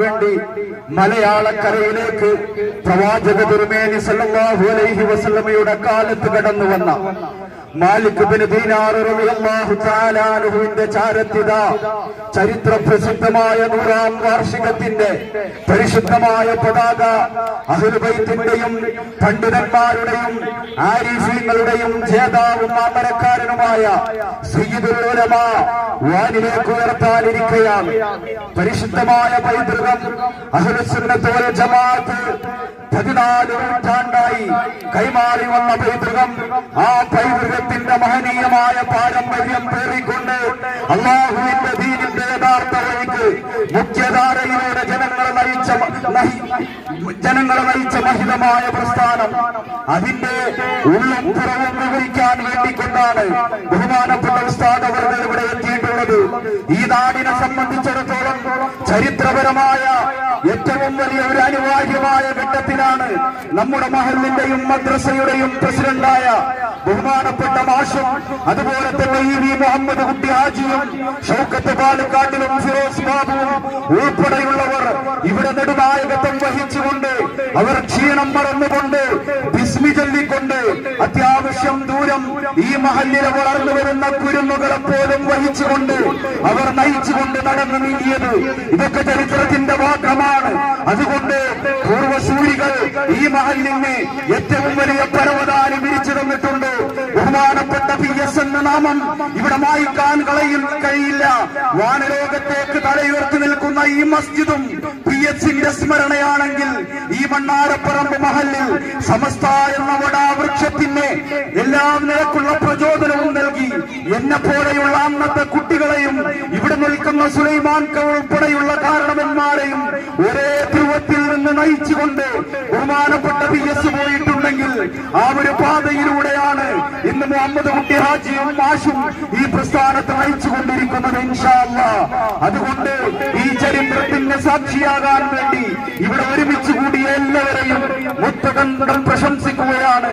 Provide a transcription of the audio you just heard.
വേണ്ടി മലയാളക്കരയിലേക്ക് പ്രവാചക തിരുമേനി സല്ലല്ലാഹു അലൈഹി വസല്ലമയുടെ കാലത്ത് കടന്നു വന്ന മാലിക് ബിൻ ദീനാർ റളിയല്ലാഹു തആല അൻഹുവിന്റെ ചാരത്തിത ചരിത്ര പ്രസിദ്ധമായ 100ാം വാർഷികത്തിന്റെ പരിശുദ്ധമായ പതാക അഹ്ലുൽ ബൈത്തിന്റെയും പണ്ഡിതന്മാരുടെയും ആരിഫീങ്ങളുടെയും ജേതാവും അമരക്കാരനുമായ സയ്യിദുൽ ഉലമാ വാനിലേക്ക് ഉയർത്താനിരിക്കുകയാണ്. പരിശുദ്ധമായ പൈതൃകം അഹ്ലുസ് സുന്നത്ത് വൽ ജമാഅത്ത് 14 നൂറ്റാണ്ടായി കൈമാറി വന്ന പൈതൃകം, ആ പൈതൃകത്തിന്റെ മഹനീയമായ പാരമ്പര്യം പേറിക്കൊണ്ട് അല്ലാഹുവിന്റെ ദീനിന്റെ യഥാർത്ഥ വഴിക്ക് മുഖ്യധാരയിലൂടെ ജനങ്ങളെ നയിച്ച മഹിതമായ പ്രസ്ഥാനം, അതിന്റെ ഉള്ളും പുറവും വിവരിക്കാൻ വേണ്ടിക്കൊണ്ടാണ് ബഹുമാനപ്പെട്ട ഉസ്താദ് അവർ ഇവിടെ എത്തിയിട്ടുള്ളത്. ഈ നാടിനെ സംബന്ധിച്ചിടത്തോളം ചരിത്രപരമായ ഏറ്റവും വലിയ ഒരു അനിവാര്യമായ ഘട്ടത്തിലാണ് നമ്മുടെ മഹല്ലിന്റെയും മദ്രസയുടെയും പ്രസിഡന്റായ ബഹുമാനപ്പെട്ട മാഷും അതുപോലെ തന്നെ ഇ വി മുഹമ്മദ് കുട്ടി ഹാജിയും ഷൗക്കത്ത് പാലക്കാട്ടിലും ഫിറോസ് ബാബുവും ഉൾപ്പെടെയുള്ളവർ ഇവിടെ നെടുനായകത്വം വഹിച്ചുകൊണ്ട് അവർ ക്ഷീണം മറന്നുകൊണ്ട് ബിസ്മി ചൊല്ലിക്കൊണ്ട് അത്യാവശ്യം ദൂരം ഈ മഹല്ലിലെ വളർന്നു വരുന്ന കുരുന്നുകളെ പോലും വഹിച്ചുകൊണ്ട് അവർ നയിച്ചുകൊണ്ട് നടന്നു നീങ്ങിയത് ഇതൊക്കെ ചരിത്രത്തിന്റെ ഭാഗമാണ്. അതുകൊണ്ട് പൂർവസൂരികൾ ഈ മഹല്ലിന് ഏറ്റവും വലിയ പരവതാനി വിരിച്ചു തന്നിട്ടുണ്ട്. ബഹുമാനപ്പെട്ട PS എന്ന നാമം ഇവിടെ മായ്ക്കാൻ കഴിയില്ല. വാനലോകത്തേക്ക് തലയുയർത്തി നിൽക്കുന്ന ഈ മസ്ജിദും PS-ന്റെ സ്മരണയാണെങ്കിൽ ഈ മണ്ണാരപ്പറമ്പ് മഹല്ലിൽ സമസ്ത എന്ന വടാവൃക്ഷത്തിന് എല്ലാ നിലക്കുള്ള പ്രചോദനവും നൽകി എന്നെ പോലെയുള്ള അന്നത്തെ കുട്ടികളെയും ഇവിടെ നിൽക്കുന്ന സുലൈമാൻ ഉൾപ്പെടെയുള്ള കാരണവന്മാരെയും ഒരേ ധ്രുവത്തിൽ നിന്ന് നയിച്ചുകൊണ്ട് ബഹുമാനപ്പെട്ട PS പോയിട്ടുണ്ടെങ്കിൽ ആ ഒരു പാതയിലൂടെയാണ് ഇന്ന് മുഹമ്മദ് കുട്ടി ഹാജിയും മാഷും ഈ പ്രസ്ഥാനത്ത് നയിച്ചുകൊണ്ടിരിക്കുന്നത് ഇൻഷാ അല്ലാഹ്. അതുകൊണ്ട് ഈ ചരിത്രത്തിന് സാക്ഷിയാകാൻ വേണ്ടി ഇവിടെ ഒരുമിച്ച് കൂടിയ എല്ലാവരെയും മുത്തകണ്ഠം പ്രശംസിക്കുകയാണ്.